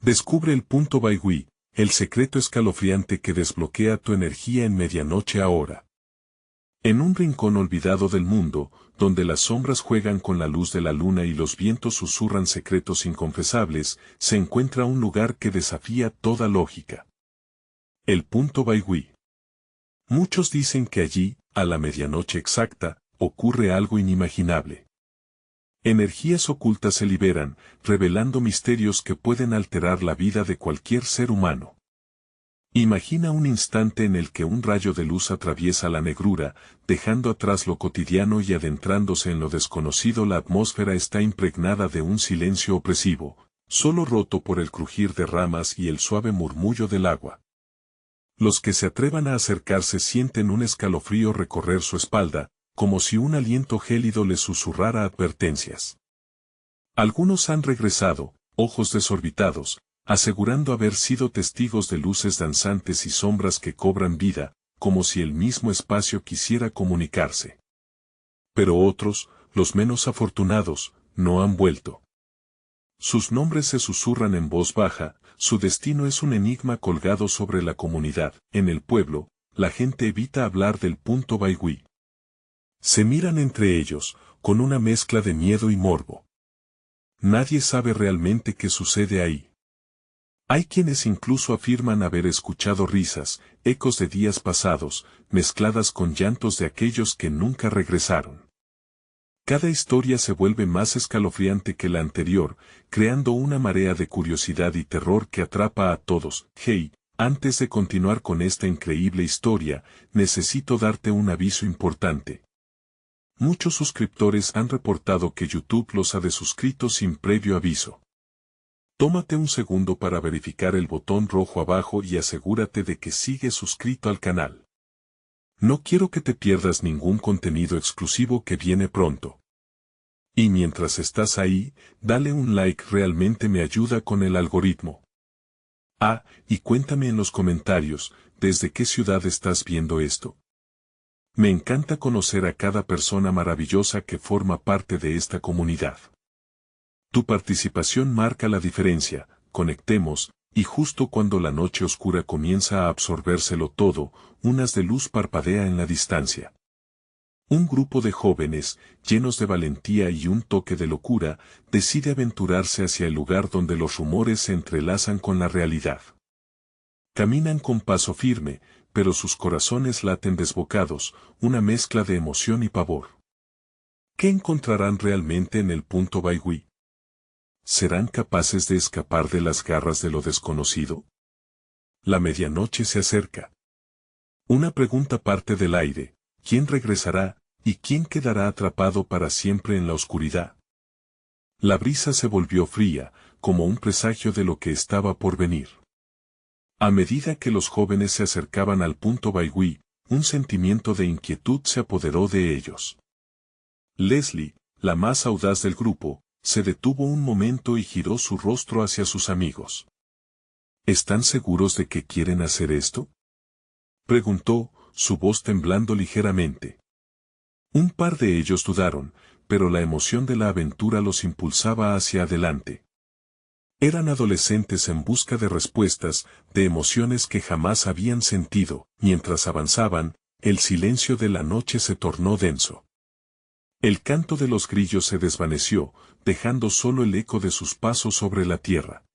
Descubre el punto Baihui, el secreto escalofriante que desbloquea tu energía en medianoche ahora. En un rincón olvidado del mundo, donde las sombras juegan con la luz de la luna y los vientos susurran secretos inconfesables, se encuentra un lugar que desafía toda lógica. El punto Baihui. Muchos dicen que allí, a la medianoche exacta, ocurre algo inimaginable. Energías ocultas se liberan, revelando misterios que pueden alterar la vida de cualquier ser humano. Imagina un instante en el que un rayo de luz atraviesa la negrura, dejando atrás lo cotidiano y adentrándose en lo desconocido. La atmósfera está impregnada de un silencio opresivo, solo roto por el crujir de ramas y el suave murmullo del agua. Los que se atrevan a acercarse sienten un escalofrío recorrer su espalda, como si un aliento gélido les susurrara advertencias. Algunos han regresado, ojos desorbitados, asegurando haber sido testigos de luces danzantes y sombras que cobran vida, como si el mismo espacio quisiera comunicarse. Pero otros, los menos afortunados, no han vuelto. Sus nombres se susurran en voz baja, su destino es un enigma colgado sobre la comunidad. En el pueblo, la gente evita hablar del punto Baihui. Se miran entre ellos, con una mezcla de miedo y morbo. Nadie sabe realmente qué sucede ahí. Hay quienes incluso afirman haber escuchado risas, ecos de días pasados, mezcladas con llantos de aquellos que nunca regresaron. Cada historia se vuelve más escalofriante que la anterior, creando una marea de curiosidad y terror que atrapa a todos. Hey, antes de continuar con esta increíble historia, necesito darte un aviso importante. Muchos suscriptores han reportado que YouTube los ha desuscrito sin previo aviso. Tómate un segundo para verificar el botón rojo abajo y asegúrate de que sigues suscrito al canal. No quiero que te pierdas ningún contenido exclusivo que viene pronto. Y mientras estás ahí, dale un like, realmente me ayuda con el algoritmo. Ah, y cuéntame en los comentarios, ¿desde qué ciudad estás viendo esto? Me encanta conocer a cada persona maravillosa que forma parte de esta comunidad. Tu participación marca la diferencia. Conectemos, y justo cuando la noche oscura comienza a absorbérselo todo, un haz de luz parpadea en la distancia. Un grupo de jóvenes, llenos de valentía y un toque de locura, decide aventurarse hacia el lugar donde los rumores se entrelazan con la realidad. Caminan con paso firme, pero sus corazones laten desbocados, una mezcla de emoción y pavor. ¿Qué encontrarán realmente en el punto Baihui? ¿Serán capaces de escapar de las garras de lo desconocido? La medianoche se acerca. Una pregunta parte del aire: ¿quién regresará, y quién quedará atrapado para siempre en la oscuridad? La brisa se volvió fría, como un presagio de lo que estaba por venir. A medida que los jóvenes se acercaban al punto Baihui, un sentimiento de inquietud se apoderó de ellos. Leslie, la más audaz del grupo, se detuvo un momento y giró su rostro hacia sus amigos. ¿Están seguros de que quieren hacer esto?, preguntó, su voz temblando ligeramente. Un par de ellos dudaron, pero la emoción de la aventura los impulsaba hacia adelante. Eran adolescentes en busca de respuestas, de emociones que jamás habían sentido. Mientras avanzaban, el silencio de la noche se tornó denso. El canto de los grillos se desvaneció, dejando solo el eco de sus pasos sobre la tierra.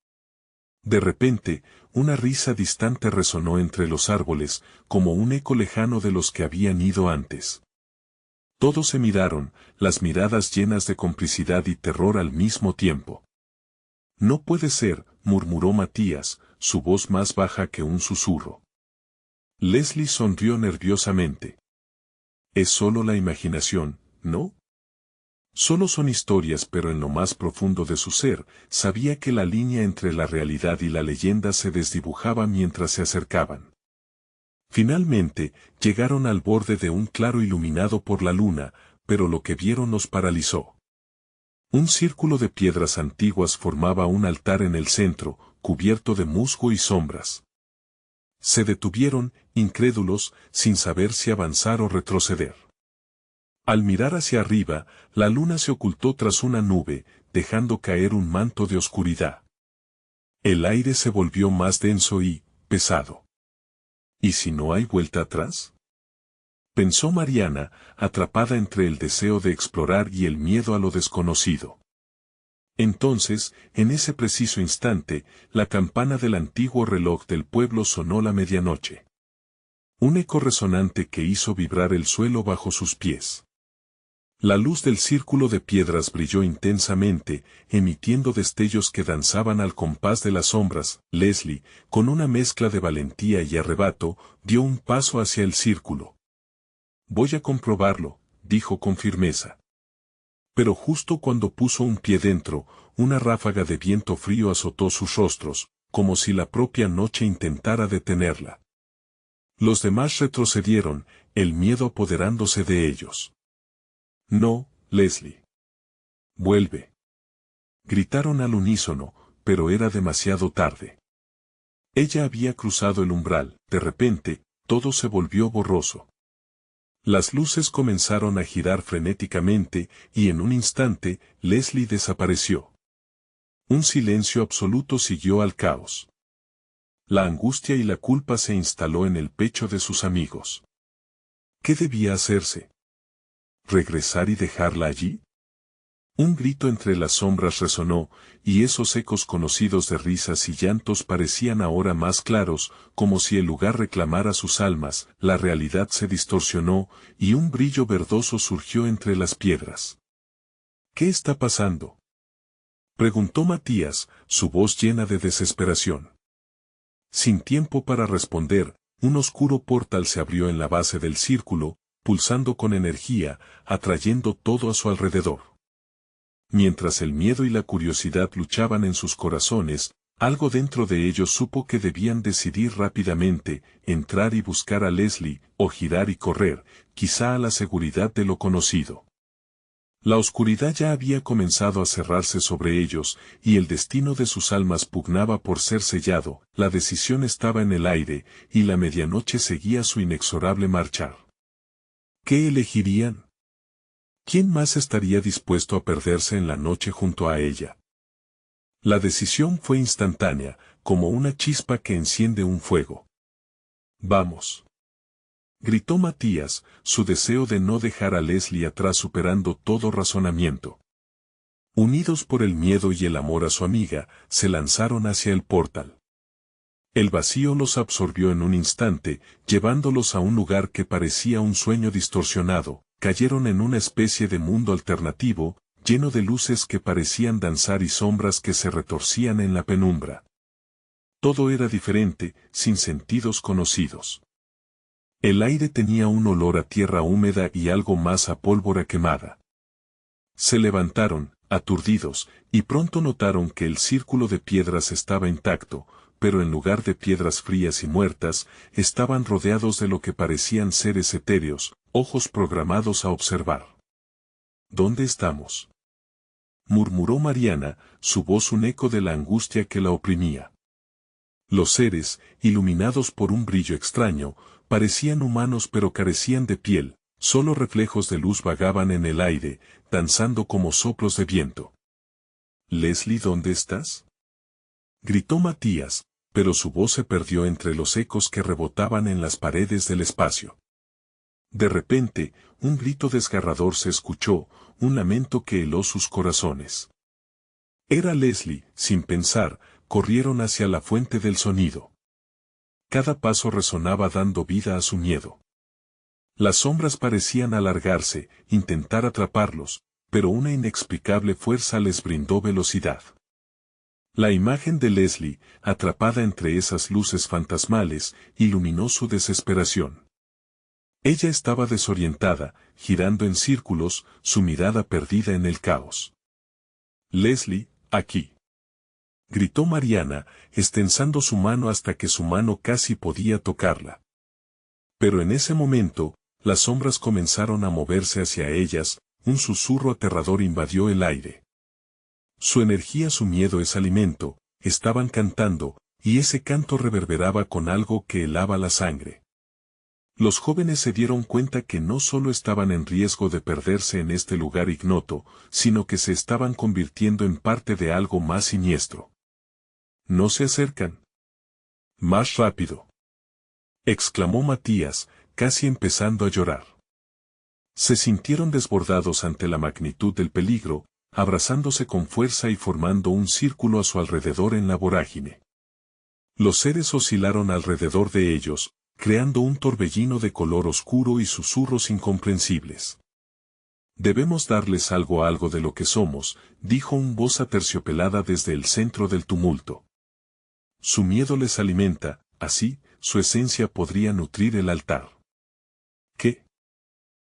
De repente, una risa distante resonó entre los árboles, como un eco lejano de los que habían ido antes. Todos se miraron, las miradas llenas de complicidad y terror al mismo tiempo. No puede ser, murmuró Matías, su voz más baja que un susurro. Leslie sonrió nerviosamente. Es solo la imaginación, ¿no? Solo son historias, pero en lo más profundo de su ser, sabía que la línea entre la realidad y la leyenda se desdibujaba mientras se acercaban. Finalmente, llegaron al borde de un claro iluminado por la luna, pero lo que vieron los paralizó. Un círculo de piedras antiguas formaba un altar en el centro, cubierto de musgo y sombras. Se detuvieron, incrédulos, sin saber si avanzar o retroceder. Al mirar hacia arriba, la luna se ocultó tras una nube, dejando caer un manto de oscuridad. El aire se volvió más denso y pesado. ¿Y si no hay vuelta atrás? Pensó Mariana, atrapada entre el deseo de explorar y el miedo a lo desconocido. Entonces, en ese preciso instante, la campana del antiguo reloj del pueblo sonó la medianoche. Un eco resonante que hizo vibrar el suelo bajo sus pies. La luz del círculo de piedras brilló intensamente, emitiendo destellos que danzaban al compás de las sombras. Leslie, con una mezcla de valentía y arrebato, dio un paso hacia el círculo. Voy a comprobarlo, dijo con firmeza. Pero justo cuando puso un pie dentro, una ráfaga de viento frío azotó sus rostros, como si la propia noche intentara detenerla. Los demás retrocedieron, el miedo apoderándose de ellos. No, Leslie. Vuelve. Gritaron al unísono, pero era demasiado tarde. Ella había cruzado el umbral, de repente, todo se volvió borroso. Las luces comenzaron a girar frenéticamente, y en un instante, Leslie desapareció. Un silencio absoluto siguió al caos. La angustia y la culpa se instaló en el pecho de sus amigos. ¿Qué debía hacerse? ¿Regresar y dejarla allí? Un grito entre las sombras resonó, y esos ecos conocidos de risas y llantos parecían ahora más claros, como si el lugar reclamara sus almas. La realidad se distorsionó, y un brillo verdoso surgió entre las piedras. ¿Qué está pasando?, preguntó Matías, su voz llena de desesperación. Sin tiempo para responder, un oscuro portal se abrió en la base del círculo, pulsando con energía, atrayendo todo a su alrededor. Mientras el miedo y la curiosidad luchaban en sus corazones, algo dentro de ellos supo que debían decidir rápidamente, entrar y buscar a Leslie, o girar y correr, quizá a la seguridad de lo conocido. La oscuridad ya había comenzado a cerrarse sobre ellos, y el destino de sus almas pugnaba por ser sellado. La decisión estaba en el aire, y la medianoche seguía su inexorable marchar. ¿Qué elegirían? ¿Quién más estaría dispuesto a perderse en la noche junto a ella? La decisión fue instantánea, como una chispa que enciende un fuego. «Vamos», gritó Matías, su deseo de no dejar a Leslie atrás superando todo razonamiento. Unidos por el miedo y el amor a su amiga, se lanzaron hacia el portal. El vacío los absorbió en un instante, llevándolos a un lugar que parecía un sueño distorsionado. Cayeron en una especie de mundo alternativo, lleno de luces que parecían danzar y sombras que se retorcían en la penumbra. Todo era diferente, sin sentidos conocidos. El aire tenía un olor a tierra húmeda y algo más a pólvora quemada. Se levantaron, aturdidos, y pronto notaron que el círculo de piedras estaba intacto, pero en lugar de piedras frías y muertas, estaban rodeados de lo que parecían seres etéreos, ojos programados a observar. ¿Dónde estamos?, murmuró Mariana, su voz un eco de la angustia que la oprimía. Los seres, iluminados por un brillo extraño, parecían humanos pero carecían de piel, solo reflejos de luz vagaban en el aire, danzando como soplos de viento. «Leslie, ¿dónde estás?», gritó Matías, pero su voz se perdió entre los ecos que rebotaban en las paredes del espacio. De repente, un grito desgarrador se escuchó, un lamento que heló sus corazones. Era Leslie. Sin pensar, corrieron hacia la fuente del sonido. Cada paso resonaba dando vida a su miedo. Las sombras parecían alargarse, intentar atraparlos, pero una inexplicable fuerza les brindó velocidad. La imagen de Leslie, atrapada entre esas luces fantasmales, iluminó su desesperación. Ella estaba desorientada, girando en círculos, su mirada perdida en el caos. «Leslie, aquí», gritó Mariana, extensando su mano hasta que su mano casi podía tocarla. Pero en ese momento, las sombras comenzaron a moverse hacia ellas, un susurro aterrador invadió el aire. Su energía, su miedo es alimento, estaban cantando, y ese canto reverberaba con algo que helaba la sangre. Los jóvenes se dieron cuenta que no solo estaban en riesgo de perderse en este lugar ignoto, sino que se estaban convirtiendo en parte de algo más siniestro. No se acercan. Más rápido. Exclamó Matías, casi empezando a llorar. Se sintieron desbordados ante la magnitud del peligro, abrazándose con fuerza y formando un círculo a su alrededor en la vorágine. Los seres oscilaron alrededor de ellos, creando un torbellino de color oscuro y susurros incomprensibles. Debemos darles algo de lo que somos, dijo una voz aterciopelada desde el centro del tumulto. Su miedo les alimenta, así, su esencia podría nutrir el altar. ¿Qué?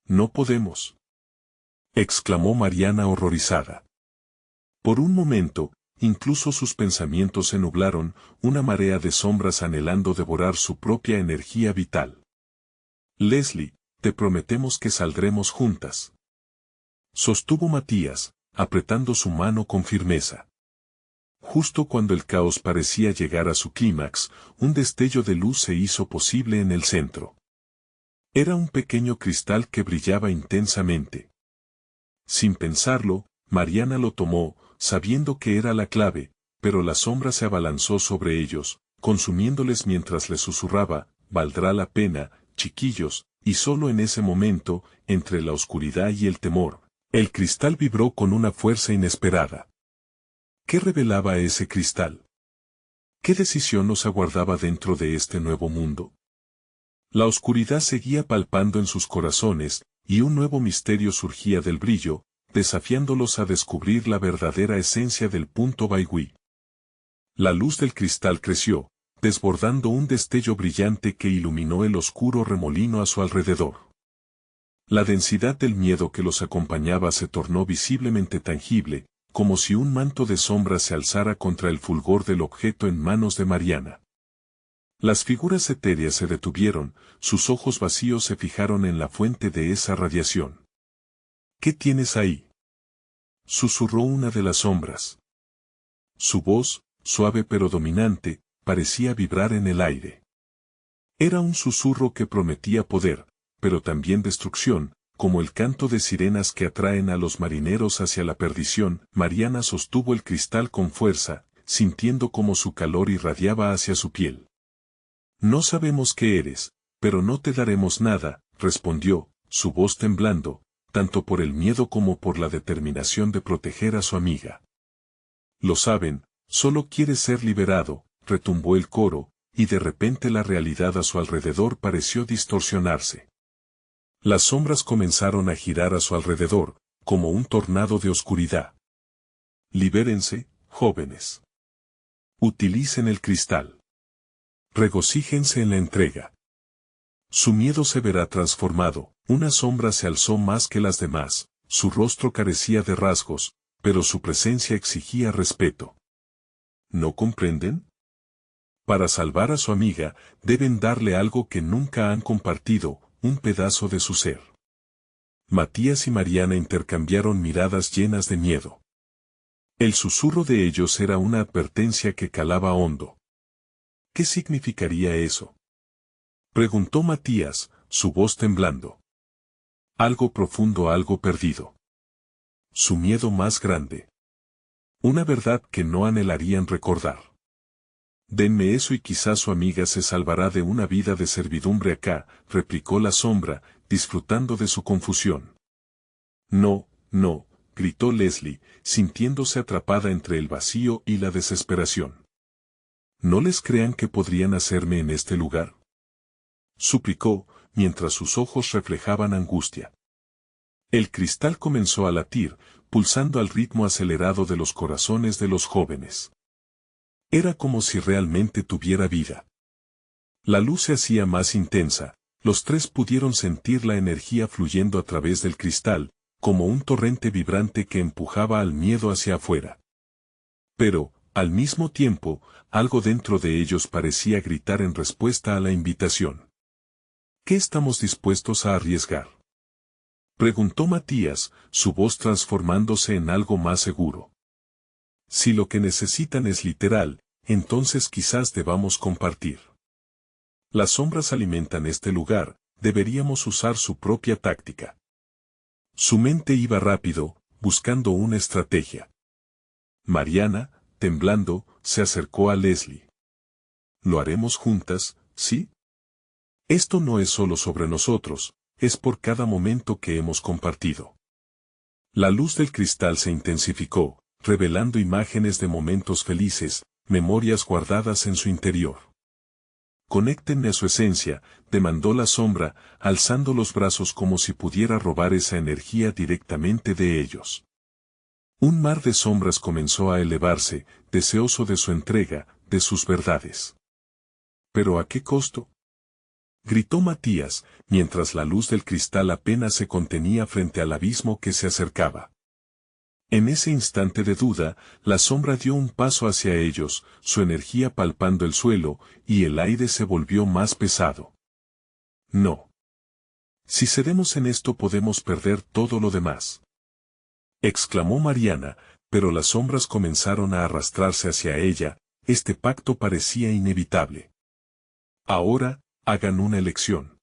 No podemos. Exclamó Mariana horrorizada. Por un momento, incluso sus pensamientos se nublaron, una marea de sombras anhelando devorar su propia energía vital. Leslie, te prometemos que saldremos juntas. Sostuvo Matías, apretando su mano con firmeza. Justo cuando el caos parecía llegar a su clímax, un destello de luz se hizo posible en el centro. Era un pequeño cristal que brillaba intensamente. Sin pensarlo, Mariana lo tomó, sabiendo que era la clave, pero la sombra se abalanzó sobre ellos, consumiéndoles mientras les susurraba, valdrá la pena, chiquillos, y solo en ese momento, entre la oscuridad y el temor, el cristal vibró con una fuerza inesperada. ¿Qué revelaba ese cristal? ¿Qué decisión nos aguardaba dentro de este nuevo mundo? La oscuridad seguía palpando en sus corazones, y un nuevo misterio surgía del brillo, desafiándolos a descubrir la verdadera esencia del punto Baigui. La luz del cristal creció, desbordando un destello brillante que iluminó el oscuro remolino a su alrededor. La densidad del miedo que los acompañaba se tornó visiblemente tangible, como si un manto de sombra se alzara contra el fulgor del objeto en manos de Mariana. Las figuras etéreas se detuvieron, sus ojos vacíos se fijaron en la fuente de esa radiación. ¿Qué tienes ahí? Susurró una de las sombras. Su voz, suave pero dominante, parecía vibrar en el aire. Era un susurro que prometía poder, pero también destrucción, como el canto de sirenas que atraen a los marineros hacia la perdición. Mariana sostuvo el cristal con fuerza, sintiendo cómo su calor irradiaba hacia su piel. No sabemos qué eres, pero no te daremos nada, respondió, su voz temblando, tanto por el miedo como por la determinación de proteger a su amiga. Lo saben, solo quieres ser liberado, retumbó el coro, y de repente la realidad a su alrededor pareció distorsionarse. Las sombras comenzaron a girar a su alrededor, como un tornado de oscuridad. Libérense, jóvenes. Utilicen el cristal. Regocíjense en la entrega. Su miedo se verá transformado, una sombra se alzó más que las demás, su rostro carecía de rasgos, pero su presencia exigía respeto. ¿No comprenden? Para salvar a su amiga, deben darle algo que nunca han compartido, un pedazo de su ser. Matías y Mariana intercambiaron miradas llenas de miedo. El susurro de ellos era una advertencia que calaba hondo. ¿Qué significaría eso? Preguntó Matías, su voz temblando. Algo profundo, algo perdido. Su miedo más grande. Una verdad que no anhelarían recordar. Denme eso y quizás su amiga se salvará de una vida de servidumbre acá, replicó la sombra, disfrutando de su confusión. No, no, gritó Leslie, sintiéndose atrapada entre el vacío y la desesperación. ¿No les crean que podrían hacerme en este lugar? Suplicó, mientras sus ojos reflejaban angustia. El cristal comenzó a latir, pulsando al ritmo acelerado de los corazones de los jóvenes. Era como si realmente tuviera vida. La luz se hacía más intensa, los tres pudieron sentir la energía fluyendo a través del cristal, como un torrente vibrante que empujaba al miedo hacia afuera. Pero, al mismo tiempo, algo dentro de ellos parecía gritar en respuesta a la invitación. ¿Qué estamos dispuestos a arriesgar? Preguntó Matías, su voz transformándose en algo más seguro. Si lo que necesitan es literal, entonces quizás debamos compartir. Las sombras alimentan este lugar, deberíamos usar su propia táctica. Su mente iba rápido, buscando una estrategia. Mariana, temblando, se acercó a Leslie. ¿Lo haremos juntas, sí? Esto no es solo sobre nosotros, es por cada momento que hemos compartido. La luz del cristal se intensificó, revelando imágenes de momentos felices, memorias guardadas en su interior. Conéctenme a su esencia, demandó la sombra, alzando los brazos como si pudiera robar esa energía directamente de ellos. Un mar de sombras comenzó a elevarse, deseoso de su entrega, de sus verdades. ¿Pero a qué costo? Gritó Matías, mientras la luz del cristal apenas se contenía frente al abismo que se acercaba. En ese instante de duda, la sombra dio un paso hacia ellos, su energía palpando el suelo, y el aire se volvió más pesado. No. Si cedemos en esto podemos perder todo lo demás. Exclamó Mariana, pero las sombras comenzaron a arrastrarse hacia ella, este pacto parecía inevitable. Ahora, hagan una elección.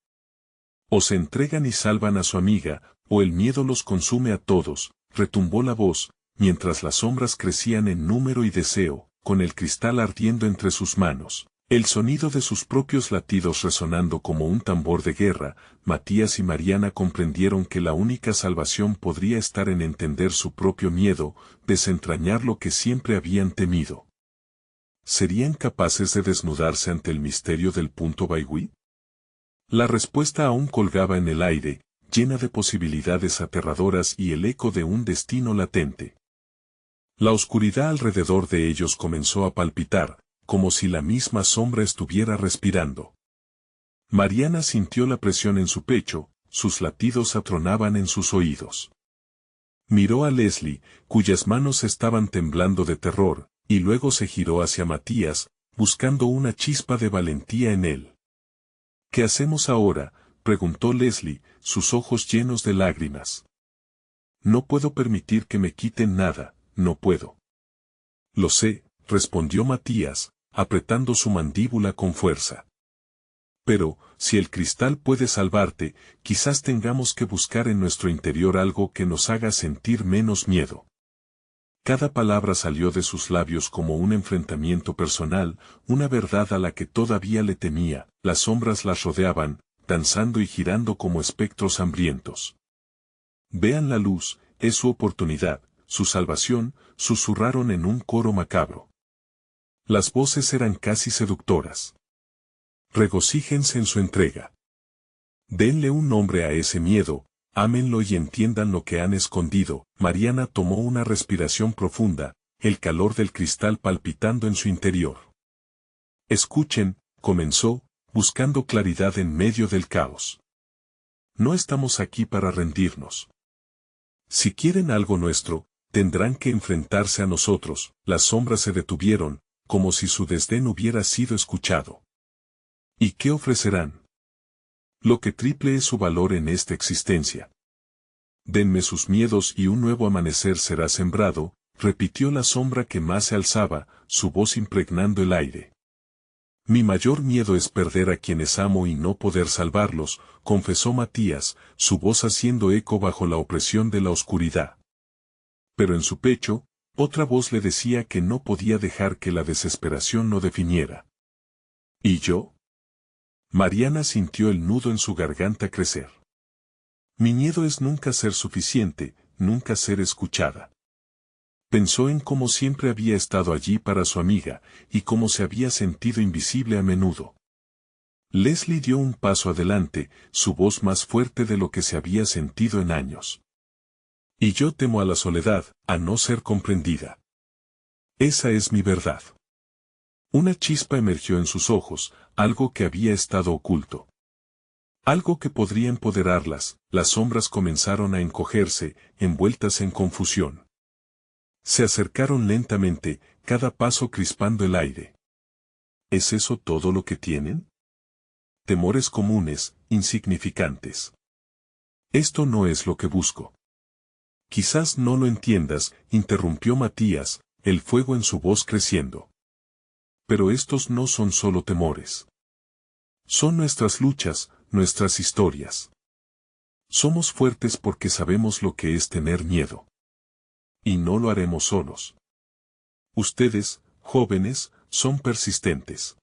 O se entregan y salvan a su amiga, o el miedo los consume a todos, retumbó la voz, mientras las sombras crecían en número y deseo, con el cristal ardiendo entre sus manos. El sonido de sus propios latidos resonando como un tambor de guerra, Matías y Mariana comprendieron que la única salvación podría estar en entender su propio miedo, desentrañar lo que siempre habían temido. ¿Serían capaces de desnudarse ante el misterio del punto Baigüí? La respuesta aún colgaba en el aire, llena de posibilidades aterradoras y el eco de un destino latente. La oscuridad alrededor de ellos comenzó a palpitar, como si la misma sombra estuviera respirando. Mariana sintió la presión en su pecho, sus latidos atronaban en sus oídos. Miró a Leslie, cuyas manos estaban temblando de terror, y luego se giró hacia Matías, buscando una chispa de valentía en él. ¿Qué hacemos ahora?, preguntó Leslie, sus ojos llenos de lágrimas. No puedo permitir que me quiten nada, no puedo. Lo sé, respondió Matías, apretando su mandíbula con fuerza. Pero, si el cristal puede salvarte, quizás tengamos que buscar en nuestro interior algo que nos haga sentir menos miedo. Cada palabra salió de sus labios como un enfrentamiento personal, una verdad a la que todavía le temía. Las sombras las rodeaban, danzando y girando como espectros hambrientos. Vean la luz, es su oportunidad, su salvación, susurraron en un coro macabro. Las voces eran casi seductoras. Regocíjense en su entrega. Denle un nombre a ese miedo, ámenlo y entiendan lo que han escondido. Mariana tomó una respiración profunda, el calor del cristal palpitando en su interior. Escuchen, comenzó, buscando claridad en medio del caos. No estamos aquí para rendirnos. Si quieren algo nuestro, tendrán que enfrentarse a nosotros. Las sombras se detuvieron, como si su desdén hubiera sido escuchado. ¿Y qué ofrecerán? Lo que triple es su valor en esta existencia. Denme sus miedos y un nuevo amanecer será sembrado, repitió la sombra que más se alzaba, su voz impregnando el aire. Mi mayor miedo es perder a quienes amo y no poder salvarlos, confesó Matías, su voz haciendo eco bajo la opresión de la oscuridad. Pero en su pecho, otra voz le decía que no podía dejar que la desesperación lo definiera. ¿Y yo? Mariana sintió el nudo en su garganta crecer. Mi miedo es nunca ser suficiente, nunca ser escuchada. Pensó en cómo siempre había estado allí para su amiga, y cómo se había sentido invisible a menudo. Leslie dio un paso adelante, su voz más fuerte de lo que se había sentido en años. Y yo temo a la soledad, a no ser comprendida. Esa es mi verdad. Una chispa emergió en sus ojos, algo que había estado oculto. Algo que podría empoderarlas. Las sombras comenzaron a encogerse, envueltas en confusión. Se acercaron lentamente, cada paso crispando el aire. ¿Es eso todo lo que tienen? Temores comunes, insignificantes. Esto no es lo que busco. Quizás no lo entiendas, interrumpió Matías, el fuego en su voz creciendo. Pero estos no son solo temores. Son nuestras luchas, nuestras historias. Somos fuertes porque sabemos lo que es tener miedo. Y no lo haremos solos. Ustedes, jóvenes, son persistentes.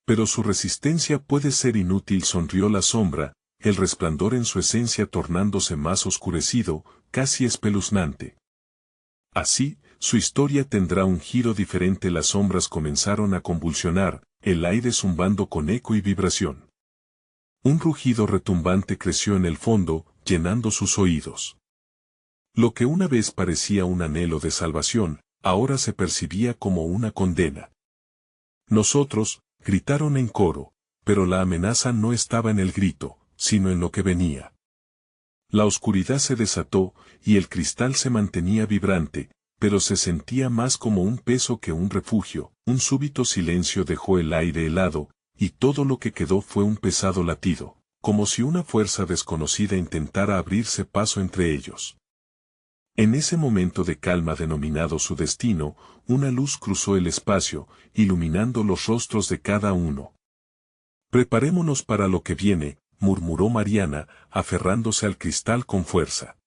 Pero su resistencia puede ser inútil, sonrió la sombra, el resplandor en su esencia tornándose más oscurecido, casi espeluznante. Así, su historia tendrá un giro diferente. Las sombras comenzaron a convulsionar, el aire zumbando con eco y vibración. Un rugido retumbante creció en el fondo, llenando sus oídos. Lo que una vez parecía un anhelo de salvación, ahora se percibía como una condena. Nosotros, gritaron en coro, pero la amenaza no estaba en el grito, sino en lo que venía. La oscuridad se desató, y el cristal se mantenía vibrante, pero se sentía más como un peso que un refugio. Un súbito silencio dejó el aire helado, y todo lo que quedó fue un pesado latido, como si una fuerza desconocida intentara abrirse paso entre ellos. En ese momento de calma denominado su destino, una luz cruzó el espacio, iluminando los rostros de cada uno. «Preparémonos para lo que viene», murmuró Mariana, aferrándose al cristal con fuerza.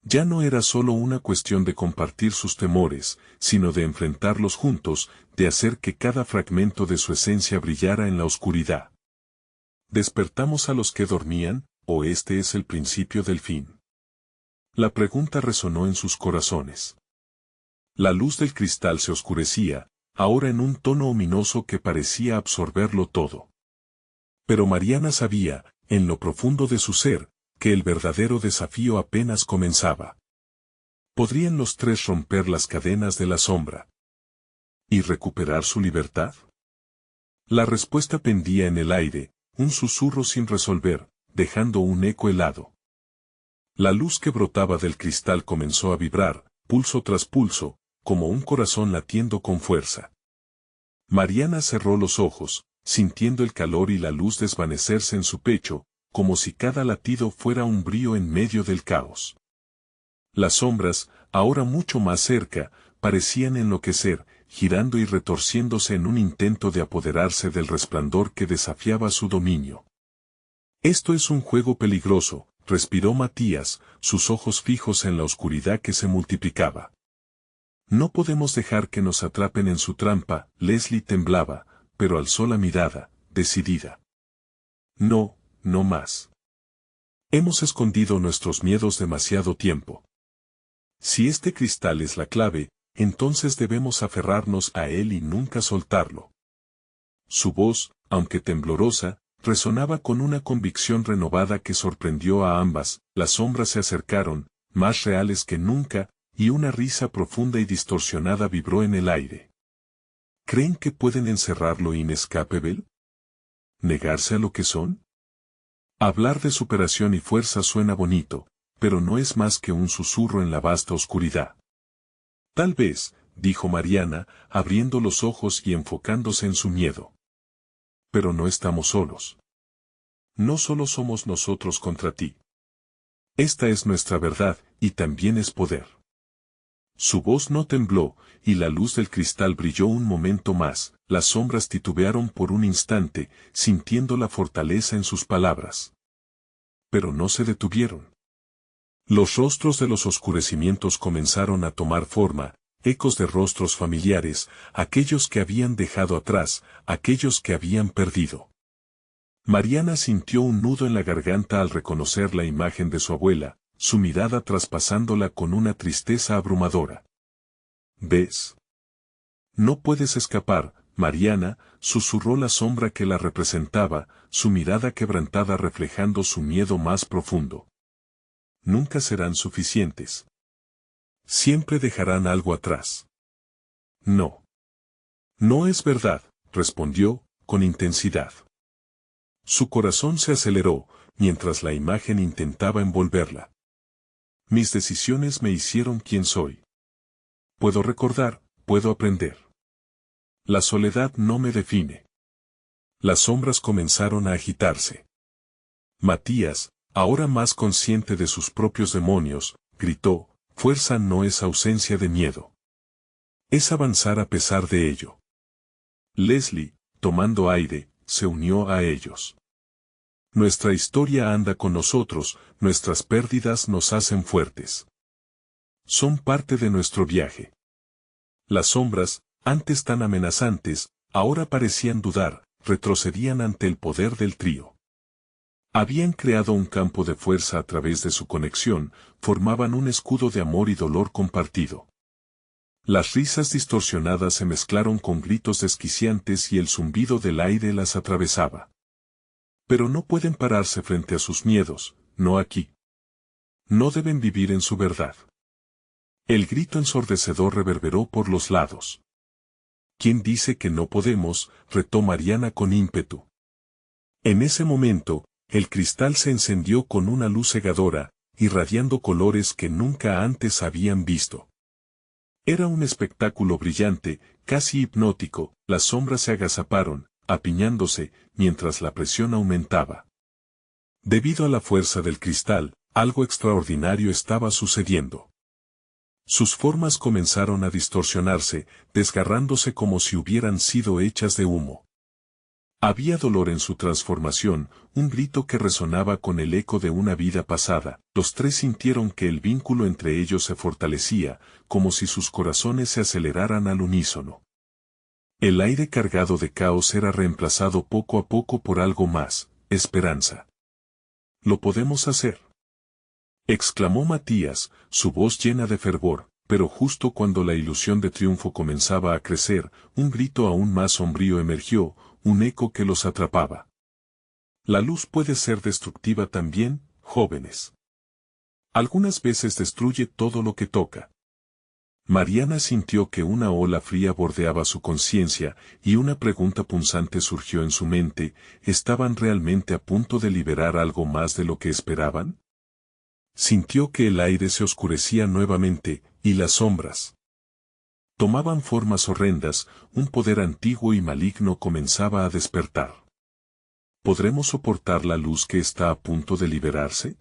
Ya no era solo una cuestión de compartir sus temores, sino de enfrentarlos juntos, de hacer que cada fragmento de su esencia brillara en la oscuridad. ¿Despertamos a los que dormían, o este es el principio del fin? La pregunta resonó en sus corazones. La luz del cristal se oscurecía, ahora en un tono ominoso que parecía absorberlo todo. Pero Mariana sabía, en lo profundo de su ser, que el verdadero desafío apenas comenzaba. ¿Podrían los tres romper las cadenas de la sombra y recuperar su libertad? La respuesta pendía en el aire, un susurro sin resolver, dejando un eco helado. La luz que brotaba del cristal comenzó a vibrar, pulso tras pulso, como un corazón latiendo con fuerza. Mariana cerró los ojos, sintiendo el calor y la luz desvanecerse en su pecho, como si cada latido fuera un brío en medio del caos. Las sombras, ahora mucho más cerca, parecían enloquecer, girando y retorciéndose en un intento de apoderarse del resplandor que desafiaba su dominio. «Esto es un juego peligroso», respiró Matías, sus ojos fijos en la oscuridad que se multiplicaba. «No podemos dejar que nos atrapen en su trampa». Leslie temblaba, pero alzó la mirada, decidida. «No, no más. Hemos escondido nuestros miedos demasiado tiempo. Si este cristal es la clave, entonces debemos aferrarnos a él y nunca soltarlo». Su voz, aunque temblorosa, resonaba con una convicción renovada que sorprendió a ambas. Las sombras se acercaron, más reales que nunca, y una risa profunda y distorsionada vibró en el aire. ¿Creen que pueden encerrar lo inescapable? ¿Negarse a lo que son? Hablar de superación y fuerza suena bonito, pero no es más que un susurro en la vasta oscuridad. Tal vez, dijo Mariana, abriendo los ojos y enfocándose en su miedo. Pero no estamos solos. No solo somos nosotros contra ti. Esta es nuestra verdad, y también es poder. Su voz no tembló, y la luz del cristal brilló un momento más. Las sombras titubearon por un instante, sintiendo la fortaleza en sus palabras. Pero no se detuvieron. Los rostros de los oscurecimientos comenzaron a tomar forma, ecos de rostros familiares, aquellos que habían dejado atrás, aquellos que habían perdido. Mariana sintió un nudo en la garganta al reconocer la imagen de su abuela, su mirada traspasándola con una tristeza abrumadora. ¿Ves? No puedes escapar, Mariana, susurró la sombra que la representaba, su mirada quebrantada reflejando su miedo más profundo. Nunca serán suficientes. Siempre dejarán algo atrás. No. No es verdad, respondió, con intensidad. Su corazón se aceleró, mientras la imagen intentaba envolverla. Mis decisiones me hicieron quien soy. Puedo recordar, puedo aprender. La soledad no me define. Las sombras comenzaron a agitarse. Matías, ahora más consciente de sus propios demonios, gritó, fuerza no es ausencia de miedo. Es avanzar a pesar de ello. Leslie, tomando aire, se unió a ellos. Nuestra historia anda con nosotros, nuestras pérdidas nos hacen fuertes. Son parte de nuestro viaje. Las sombras, antes tan amenazantes, ahora parecían dudar, retrocedían ante el poder del trío. Habían creado un campo de fuerza a través de su conexión, formaban un escudo de amor y dolor compartido. Las risas distorsionadas se mezclaron con gritos desquiciantes y el zumbido del aire las atravesaba. Pero no pueden pararse frente a sus miedos, no aquí. No deben vivir en su verdad. El grito ensordecedor reverberó por los lados. ¿Quién dice que no podemos?, retó Mariana con ímpetu. En ese momento, el cristal se encendió con una luz cegadora, irradiando colores que nunca antes habían visto. Era un espectáculo brillante, casi hipnótico, las sombras se agazaparon, apiñándose, mientras la presión aumentaba. Debido a la fuerza del cristal, algo extraordinario estaba sucediendo. Sus formas comenzaron a distorsionarse, desgarrándose como si hubieran sido hechas de humo. Había dolor en su transformación, un grito que resonaba con el eco de una vida pasada. Los tres sintieron que el vínculo entre ellos se fortalecía, como si sus corazones se aceleraran al unísono. El aire cargado de caos era reemplazado poco a poco por algo más, esperanza. «Lo podemos hacer», exclamó Matías, su voz llena de fervor, pero justo cuando la ilusión de triunfo comenzaba a crecer, un grito aún más sombrío emergió, un eco que los atrapaba. La luz puede ser destructiva también, jóvenes. Algunas veces destruye todo lo que toca. Mariana sintió que una ola fría bordeaba su conciencia, y una pregunta punzante surgió en su mente: ¿estaban realmente a punto de liberar algo más de lo que esperaban? Sintió que el aire se oscurecía nuevamente, y las sombras tomaban formas horrendas, un poder antiguo y maligno comenzaba a despertar. ¿Podremos soportar la luz que está a punto de liberarse?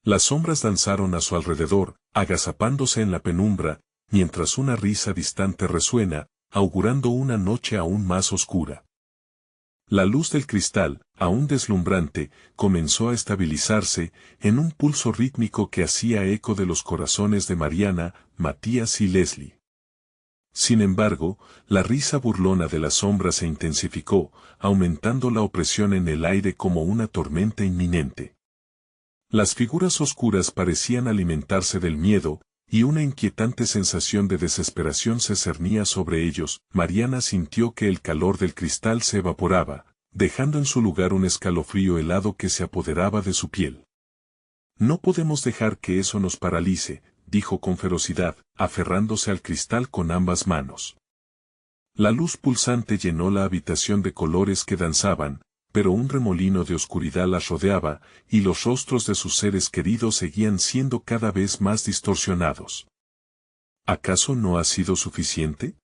Las sombras danzaron a su alrededor, agazapándose en la penumbra, mientras una risa distante resuena, augurando una noche aún más oscura. La luz del cristal, aún deslumbrante, comenzó a estabilizarse, en un pulso rítmico que hacía eco de los corazones de Mariana, Matías y Leslie. Sin embargo, la risa burlona de la sombra se intensificó, aumentando la opresión en el aire como una tormenta inminente. Las figuras oscuras parecían alimentarse del miedo, y una inquietante sensación de desesperación se cernía sobre ellos. Mariana sintió que el calor del cristal se evaporaba, dejando en su lugar un escalofrío helado que se apoderaba de su piel. «No podemos dejar que eso nos paralice», dijo con ferocidad, aferrándose al cristal con ambas manos. La luz pulsante llenó la habitación de colores que danzaban, pero un remolino de oscuridad las rodeaba, y los rostros de sus seres queridos seguían siendo cada vez más distorsionados. ¿Acaso no ha sido suficiente?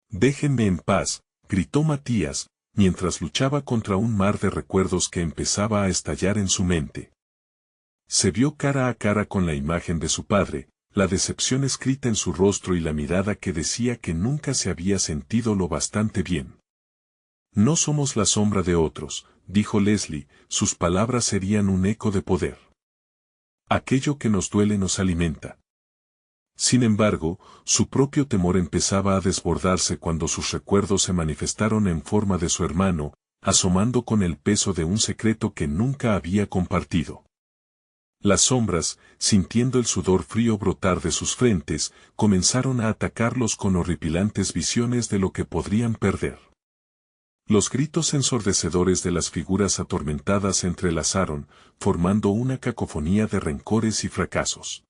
«Déjenme en paz», gritó Matías, mientras luchaba contra un mar de recuerdos que empezaba a estallar en su mente. Se vio cara a cara con la imagen de su padre, la decepción escrita en su rostro y la mirada que decía que nunca se había sentido lo bastante bien. «No somos la sombra de otros», dijo Leslie, sus palabras serían un eco de poder. «Aquello que nos duele nos alimenta». Sin embargo, su propio temor empezaba a desbordarse cuando sus recuerdos se manifestaron en forma de su hermano, asomando con el peso de un secreto que nunca había compartido. Las sombras, sintiendo el sudor frío brotar de sus frentes, comenzaron a atacarlos con horripilantes visiones de lo que podrían perder. Los gritos ensordecedores de las figuras atormentadas se entrelazaron, formando una cacofonía de rencores y fracasos.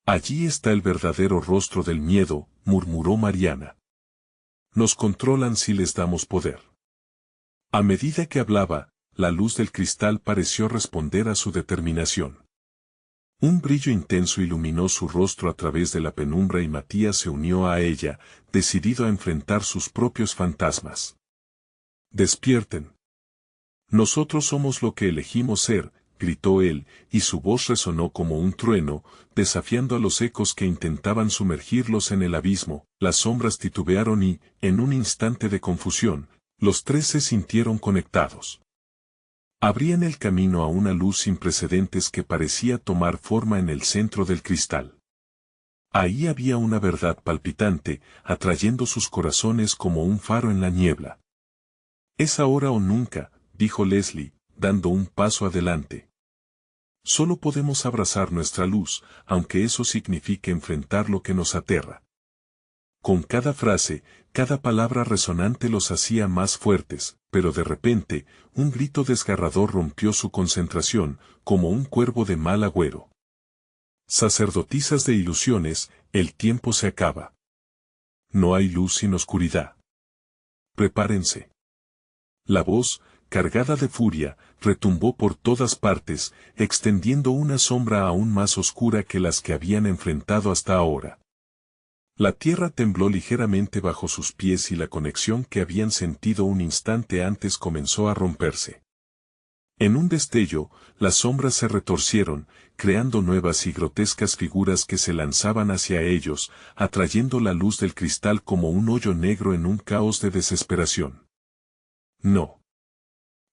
«Allí está el verdadero rostro del miedo», murmuró Mariana. «Nos controlan si les damos poder». A medida que hablaba, la luz del cristal pareció responder a su determinación. Un brillo intenso iluminó su rostro a través de la penumbra y Matías se unió a ella, decidido a enfrentar sus propios fantasmas. «Despierten. Nosotros somos lo que elegimos ser», gritó él, y su voz resonó como un trueno, desafiando a los ecos que intentaban sumergirlos en el abismo. Las sombras titubearon y, en un instante de confusión, los tres se sintieron conectados. Abrían el camino a una luz sin precedentes que parecía tomar forma en el centro del cristal. Ahí había una verdad palpitante, atrayendo sus corazones como un faro en la niebla. «Es ahora o nunca», dijo Leslie, dando un paso adelante. «Solo podemos abrazar nuestra luz, aunque eso signifique enfrentar lo que nos aterra». Con cada frase, cada palabra resonante los hacía más fuertes, pero de repente, un grito desgarrador rompió su concentración, como un cuervo de mal agüero. «Sacerdotisas de ilusiones, el tiempo se acaba. No hay luz sin oscuridad. Prepárense». La voz, cargada de furia, retumbó por todas partes, extendiendo una sombra aún más oscura que las que habían enfrentado hasta ahora. La tierra tembló ligeramente bajo sus pies y la conexión que habían sentido un instante antes comenzó a romperse. En un destello, las sombras se retorcieron, creando nuevas y grotescas figuras que se lanzaban hacia ellos, atrayendo la luz del cristal como un hoyo negro en un caos de desesperación. «No.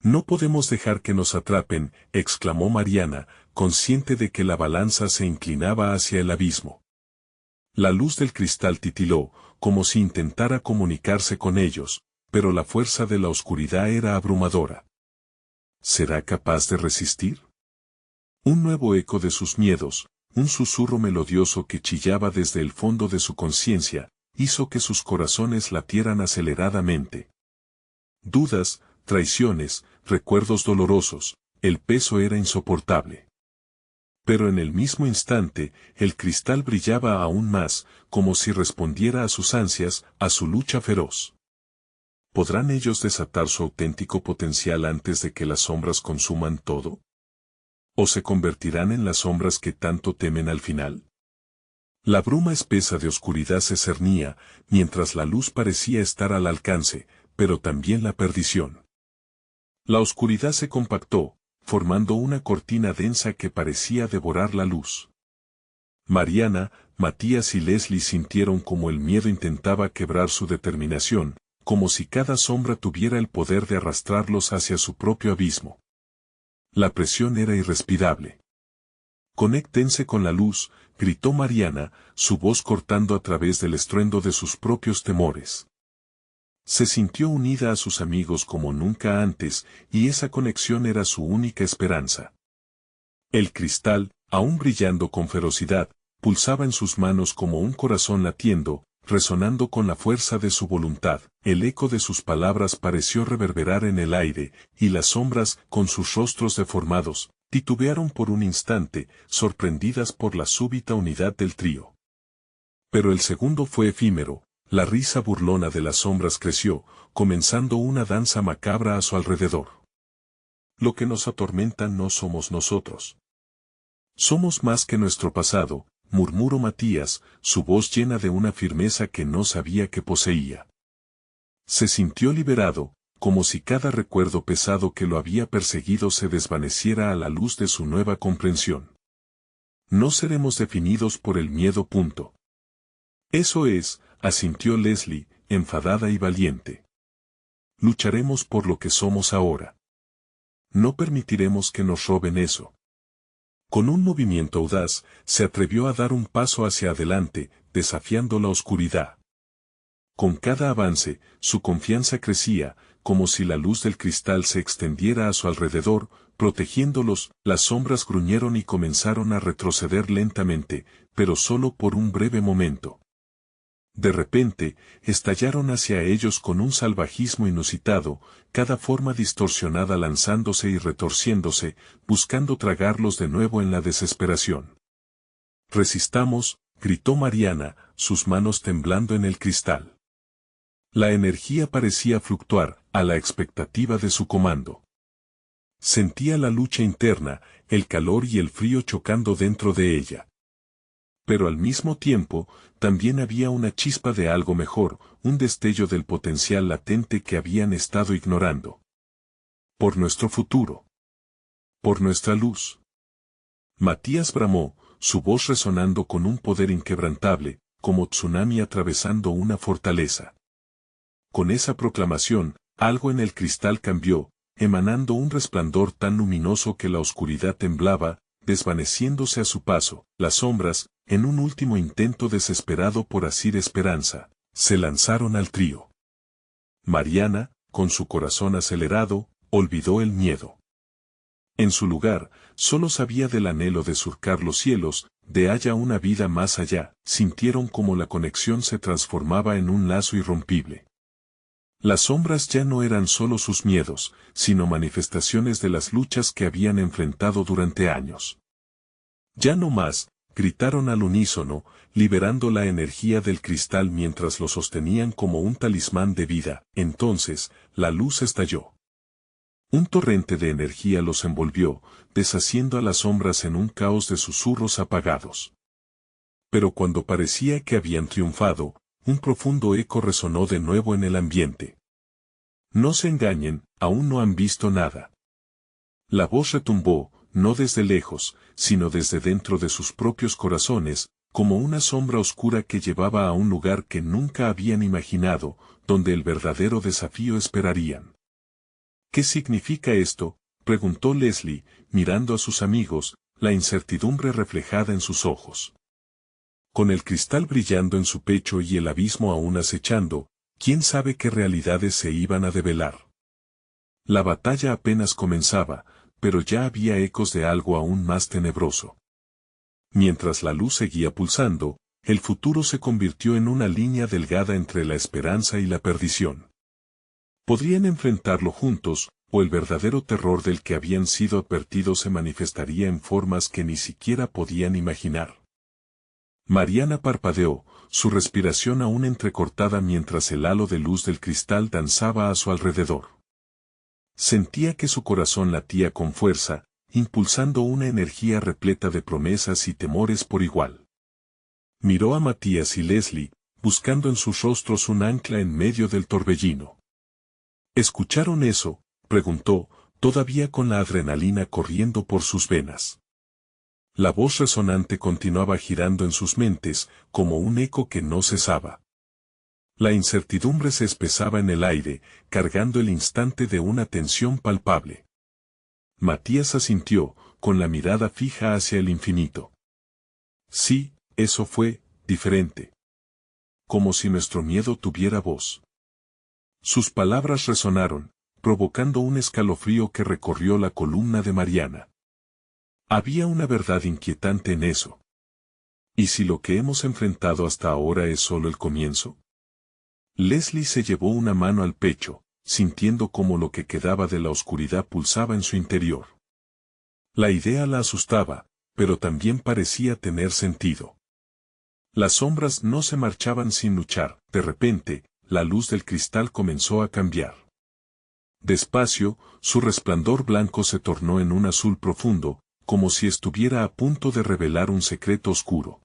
No podemos dejar que nos atrapen», exclamó Mariana, consciente de que la balanza se inclinaba hacia el abismo. La luz del cristal titiló, como si intentara comunicarse con ellos, pero la fuerza de la oscuridad era abrumadora. ¿Será capaz de resistir? Un nuevo eco de sus miedos, un susurro melodioso que chillaba desde el fondo de su conciencia, hizo que sus corazones latieran aceleradamente. Dudas, traiciones, recuerdos dolorosos, el peso era insoportable. Pero en el mismo instante, el cristal brillaba aún más, como si respondiera a sus ansias, a su lucha feroz. ¿Podrán ellos desatar su auténtico potencial antes de que las sombras consuman todo? ¿O se convertirán en las sombras que tanto temen al final? La bruma espesa de oscuridad se cernía, mientras la luz parecía estar al alcance, pero también la perdición. La oscuridad se compactó, formando una cortina densa que parecía devorar la luz. Mariana, Matías y Leslie sintieron como el miedo intentaba quebrar su determinación, como si cada sombra tuviera el poder de arrastrarlos hacia su propio abismo. La presión era irrespirable. «Conéctense con la luz», gritó Mariana, su voz cortando a través del estruendo de sus propios temores. Se sintió unida a sus amigos como nunca antes, y esa conexión era su única esperanza. El cristal, aún brillando con ferocidad, pulsaba en sus manos como un corazón latiendo, resonando con la fuerza de su voluntad. El eco de sus palabras pareció reverberar en el aire, y las sombras, con sus rostros deformados, titubearon por un instante, sorprendidas por la súbita unidad del trío. Pero el segundo fue efímero. La risa burlona de las sombras creció, comenzando una danza macabra a su alrededor. «Lo que nos atormenta no somos nosotros. Somos más que nuestro pasado», murmuró Matías, su voz llena de una firmeza que no sabía que poseía. Se sintió liberado, como si cada recuerdo pesado que lo había perseguido se desvaneciera a la luz de su nueva comprensión. «No seremos definidos por el miedo. Eso es», asintió Leslie, enfadada y valiente. «Lucharemos por lo que somos ahora. No permitiremos que nos roben eso». Con un movimiento audaz, se atrevió a dar un paso hacia adelante, desafiando la oscuridad. Con cada avance, su confianza crecía, como si la luz del cristal se extendiera a su alrededor, protegiéndolos. Las sombras gruñeron y comenzaron a retroceder lentamente, pero solo por un breve momento. De repente, estallaron hacia ellos con un salvajismo inusitado, cada forma distorsionada lanzándose y retorciéndose, buscando tragarlos de nuevo en la desesperación. «Resistamos», gritó Mariana, sus manos temblando en el cristal. La energía parecía fluctuar, a la expectativa de su comando. Sentía la lucha interna, el calor y el frío chocando dentro de ella. Pero al mismo tiempo, también había una chispa de algo mejor, un destello del potencial latente que habían estado ignorando. «Por nuestro futuro. Por nuestra luz». Matías bramó, su voz resonando con un poder inquebrantable, como tsunami atravesando una fortaleza. Con esa proclamación, algo en el cristal cambió, emanando un resplandor tan luminoso que la oscuridad temblaba, desvaneciéndose a su paso. Las sombras, en un último intento desesperado por asir esperanza, se lanzaron al trío. Mariana, con su corazón acelerado, olvidó el miedo. En su lugar, solo sabía del anhelo de surcar los cielos, de haya una vida más allá. Sintieron como la conexión se transformaba en un lazo irrompible. Las sombras ya no eran solo sus miedos, sino manifestaciones de las luchas que habían enfrentado durante años. Ya no más, gritaron al unísono, liberando la energía del cristal mientras lo sostenían como un talismán de vida. Entonces, la luz estalló. Un torrente de energía los envolvió, deshaciendo a las sombras en un caos de susurros apagados. Pero cuando parecía que habían triunfado, un profundo eco resonó de nuevo en el ambiente. No se engañen, aún no han visto nada. La voz retumbó, no desde lejos, sino desde dentro de sus propios corazones, como una sombra oscura que llevaba a un lugar que nunca habían imaginado, donde el verdadero desafío esperarían. ¿Qué significa esto?, preguntó Leslie, mirando a sus amigos, la incertidumbre reflejada en sus ojos. Con el cristal brillando en su pecho y el abismo aún acechando, ¿quién sabe qué realidades se iban a develar? La batalla apenas comenzaba, pero ya había ecos de algo aún más tenebroso. Mientras la luz seguía pulsando, el futuro se convirtió en una línea delgada entre la esperanza y la perdición. Podrían enfrentarlo juntos, o el verdadero terror del que habían sido advertidos se manifestaría en formas que ni siquiera podían imaginar. Mariana parpadeó, su respiración aún entrecortada mientras el halo de luz del cristal danzaba a su alrededor. Sentía que su corazón latía con fuerza, impulsando una energía repleta de promesas y temores por igual. Miró a Matías y Leslie, buscando en sus rostros un ancla en medio del torbellino. ¿Escucharon eso?, preguntó, todavía con la adrenalina corriendo por sus venas. La voz resonante continuaba girando en sus mentes, como un eco que no cesaba. La incertidumbre se espesaba en el aire, cargando el instante de una tensión palpable. Matías asintió, con la mirada fija hacia el infinito. Sí, eso fue, diferente. Como si nuestro miedo tuviera voz. Sus palabras resonaron, provocando un escalofrío que recorrió la columna de Mariana. Había una verdad inquietante en eso. ¿Y si lo que hemos enfrentado hasta ahora es solo el comienzo? Leslie se llevó una mano al pecho, sintiendo como lo que quedaba de la oscuridad pulsaba en su interior. La idea la asustaba, pero también parecía tener sentido. Las sombras no se marchaban sin luchar. De repente, la luz del cristal comenzó a cambiar. Despacio, su resplandor blanco se tornó en un azul profundo, como si estuviera a punto de revelar un secreto oscuro.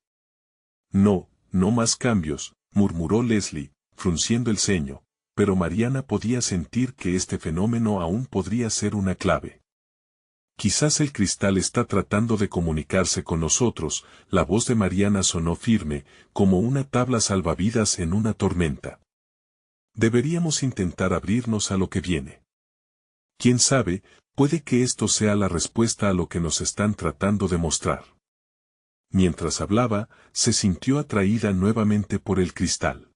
No, no más cambios, murmuró Leslie, frunciendo el ceño, pero Mariana podía sentir que este fenómeno aún podría ser una clave. Quizás el cristal está tratando de comunicarse con nosotros. La voz de Mariana sonó firme, como una tabla salvavidas en una tormenta. Deberíamos intentar abrirnos a lo que viene. Quién sabe, puede que esto sea la respuesta a lo que nos están tratando de mostrar. Mientras hablaba, se sintió atraída nuevamente por el cristal.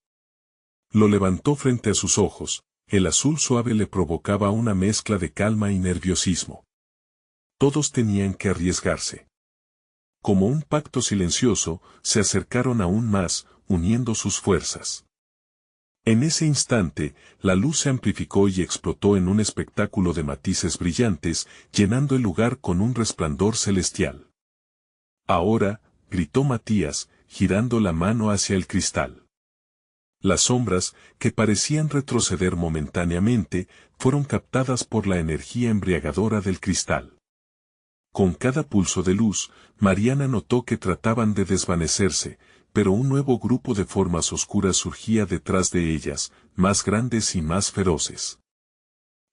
Lo levantó frente a sus ojos, el azul suave le provocaba una mezcla de calma y nerviosismo. Todos tenían que arriesgarse. Como un pacto silencioso, se acercaron aún más, uniendo sus fuerzas. En ese instante, la luz se amplificó y explotó en un espectáculo de matices brillantes, llenando el lugar con un resplandor celestial. Ahora, gritó Matías, girando la mano hacia el cristal. Las sombras, que parecían retroceder momentáneamente, fueron captadas por la energía embriagadora del cristal. Con cada pulso de luz, Mariana notó que trataban de desvanecerse, pero un nuevo grupo de formas oscuras surgía detrás de ellas, más grandes y más feroces.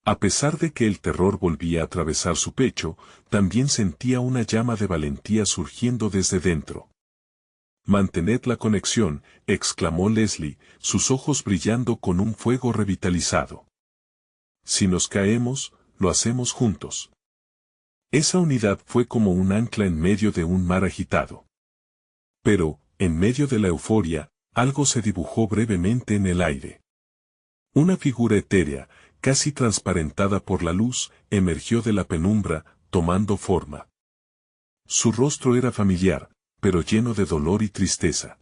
A pesar de que el terror volvía a atravesar su pecho, también sentía una llama de valentía surgiendo desde dentro. «Mantened la conexión», exclamó Leslie, sus ojos brillando con un fuego revitalizado. «Si nos caemos, lo hacemos juntos». Esa unidad fue como un ancla en medio de un mar agitado. Pero, en medio de la euforia, algo se dibujó brevemente en el aire. Una figura etérea, casi transparentada por la luz, emergió de la penumbra, tomando forma. Su rostro era familiar, pero lleno de dolor y tristeza.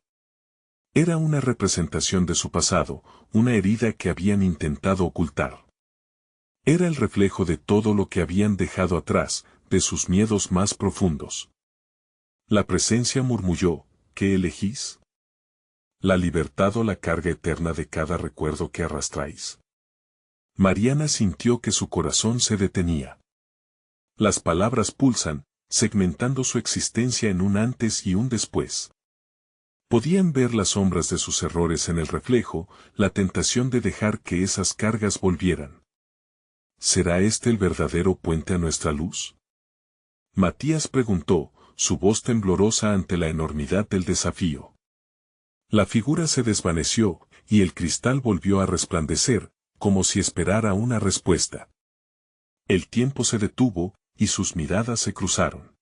Era una representación de su pasado, una herida que habían intentado ocultar. Era el reflejo de todo lo que habían dejado atrás, de sus miedos más profundos. La presencia murmulló, ¿qué elegís? ¿La libertad o la carga eterna de cada recuerdo que arrastráis? Mariana sintió que su corazón se detenía. Las palabras pulsan, segmentando su existencia en un antes y un después. Podían ver las sombras de sus errores en el reflejo, la tentación de dejar que esas cargas volvieran. ¿Será este el verdadero puente a nuestra luz? Matías preguntó, su voz temblorosa ante la enormidad del desafío. La figura se desvaneció, y el cristal volvió a resplandecer, como si esperara una respuesta. El tiempo se detuvo, y sus miradas se cruzaron.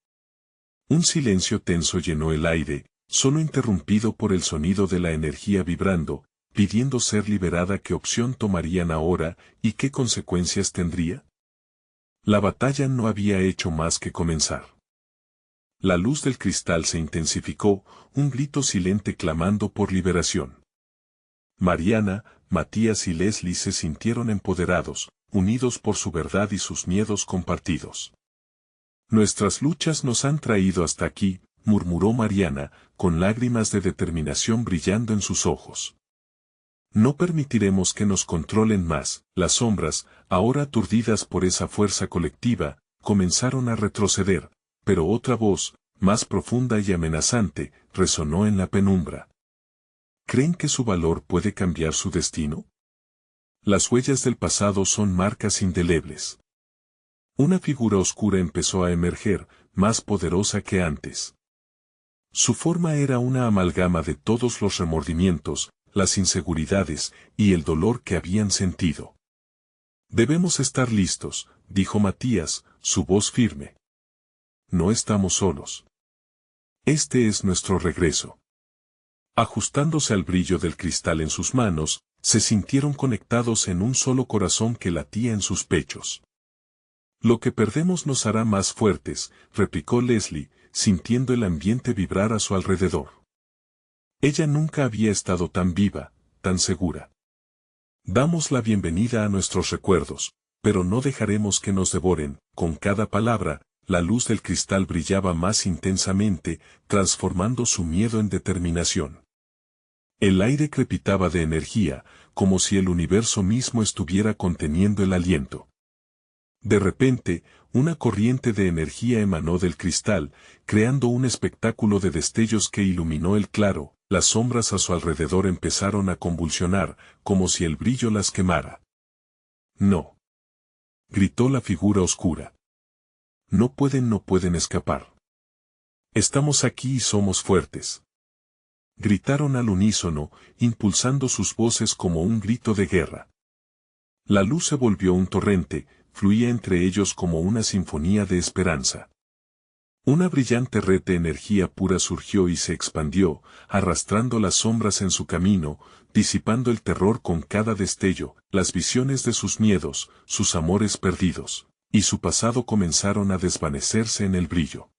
Un silencio tenso llenó el aire, solo interrumpido por el sonido de la energía vibrando, pidiendo ser liberada. ¿Qué opción tomarían ahora, y qué consecuencias tendría? La batalla no había hecho más que comenzar. La luz del cristal se intensificó, un grito silente clamando por liberación. Mariana, Matías y Leslie se sintieron empoderados, unidos por su verdad y sus miedos compartidos. Nuestras luchas nos han traído hasta aquí, murmuró Mariana, con lágrimas de determinación brillando en sus ojos. No permitiremos que nos controlen más. Las sombras, ahora aturdidas por esa fuerza colectiva, comenzaron a retroceder, pero otra voz, más profunda y amenazante, resonó en la penumbra. ¿Creen que su valor puede cambiar su destino? Las huellas del pasado son marcas indelebles. Una figura oscura empezó a emerger, más poderosa que antes. Su forma era una amalgama de todos los remordimientos, las inseguridades y el dolor que habían sentido. Debemos estar listos, dijo Matías, su voz firme. No estamos solos. Este es nuestro regreso. Ajustándose al brillo del cristal en sus manos, se sintieron conectados en un solo corazón que latía en sus pechos. Lo que perdemos nos hará más fuertes, replicó Leslie, sintiendo el ambiente vibrar a su alrededor. Ella nunca había estado tan viva, tan segura. Damos la bienvenida a nuestros recuerdos, pero no dejaremos que nos devoren. Con cada palabra, la luz del cristal brillaba más intensamente, transformando su miedo en determinación. El aire crepitaba de energía, como si el universo mismo estuviera conteniendo el aliento. De repente, una corriente de energía emanó del cristal, creando un espectáculo de destellos que iluminó el claro. Las sombras a su alrededor empezaron a convulsionar, como si el brillo las quemara. No. Gritó la figura oscura. No pueden escapar. Estamos aquí y somos fuertes. Gritaron al unísono, impulsando sus voces como un grito de guerra. La luz se volvió un torrente, fluía entre ellos como una sinfonía de esperanza. Una brillante red de energía pura surgió y se expandió, arrastrando las sombras en su camino, disipando el terror con cada destello. Las visiones de sus miedos, sus amores perdidos, y su pasado comenzaron a desvanecerse en el brillo.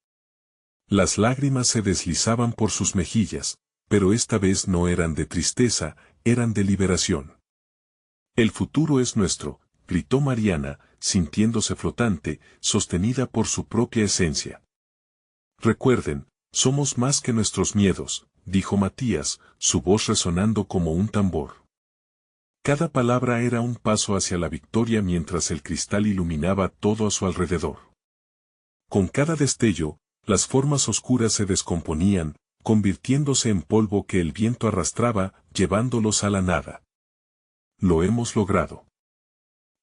Las lágrimas se deslizaban por sus mejillas, pero esta vez no eran de tristeza, eran de liberación. El futuro es nuestro, gritó Mariana, sintiéndose flotante, sostenida por su propia esencia. Recuerden, somos más que nuestros miedos, dijo Matías, su voz resonando como un tambor. Cada palabra era un paso hacia la victoria mientras el cristal iluminaba todo a su alrededor. Con cada destello, las formas oscuras se descomponían, convirtiéndose en polvo que el viento arrastraba, llevándolos a la nada. Lo hemos logrado.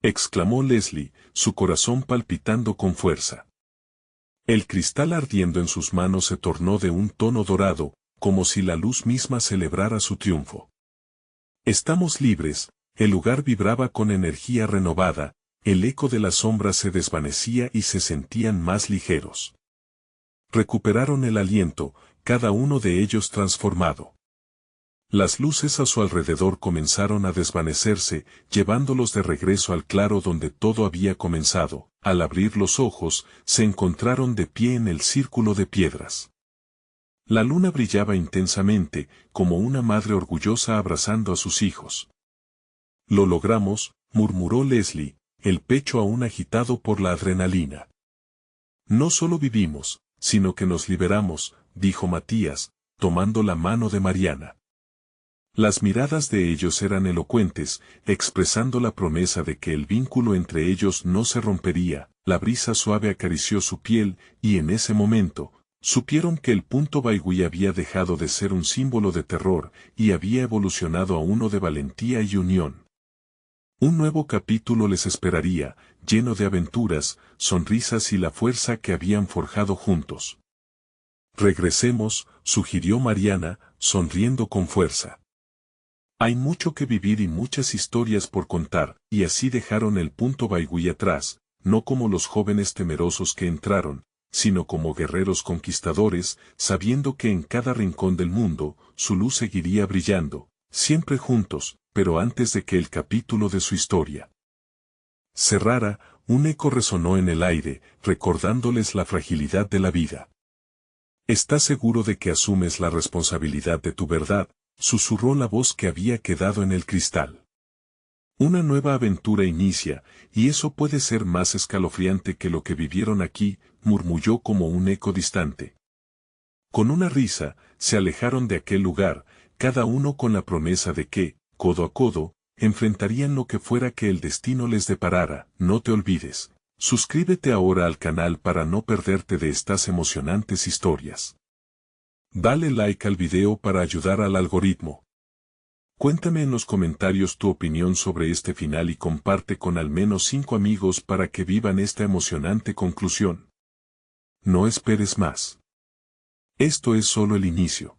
Exclamó Leslie, su corazón palpitando con fuerza. El cristal ardiendo en sus manos se tornó de un tono dorado, como si la luz misma celebrara su triunfo. Estamos libres, el lugar vibraba con energía renovada, el eco de las sombras se desvanecía y se sentían más ligeros. Recuperaron el aliento, cada uno de ellos transformado. Las luces a su alrededor comenzaron a desvanecerse, llevándolos de regreso al claro donde todo había comenzado. Al abrir los ojos, se encontraron de pie en el círculo de piedras. La luna brillaba intensamente, como una madre orgullosa abrazando a sus hijos. «Lo logramos», murmuró Leslie, el pecho aún agitado por la adrenalina. «No solo vivimos, sino que nos liberamos», dijo Matías, tomando la mano de Mariana. Las miradas de ellos eran elocuentes, expresando la promesa de que el vínculo entre ellos no se rompería. La brisa suave acarició su piel, y en ese momento, supieron que el punto Baigüí había dejado de ser un símbolo de terror, y había evolucionado a uno de valentía y unión. Un nuevo capítulo les esperaría, lleno de aventuras, sonrisas y la fuerza que habían forjado juntos. «Regresemos», sugirió Mariana, sonriendo con fuerza. «Hay mucho que vivir y muchas historias por contar», y así dejaron el punto Baigüí atrás, no como los jóvenes temerosos que entraron, sino como guerreros conquistadores, sabiendo que en cada rincón del mundo, su luz seguiría brillando, siempre juntos, pero antes de que el capítulo de su historia cerrara, un eco resonó en el aire, recordándoles la fragilidad de la vida. «¿Estás seguro de que asumes la responsabilidad de tu verdad?», susurró la voz que había quedado en el cristal. «Una nueva aventura inicia, y eso puede ser más escalofriante que lo que vivieron aquí», murmulló como un eco distante. Con una risa, se alejaron de aquel lugar, cada uno con la promesa de que, codo a codo, enfrentarían lo que fuera que el destino les deparara. No te olvides, suscríbete ahora al canal para no perderte de estas emocionantes historias. Dale like al video para ayudar al algoritmo. Cuéntame en los comentarios tu opinión sobre este final y comparte con al menos 5 amigos para que vivan esta emocionante conclusión. No esperes más. Esto es solo el inicio.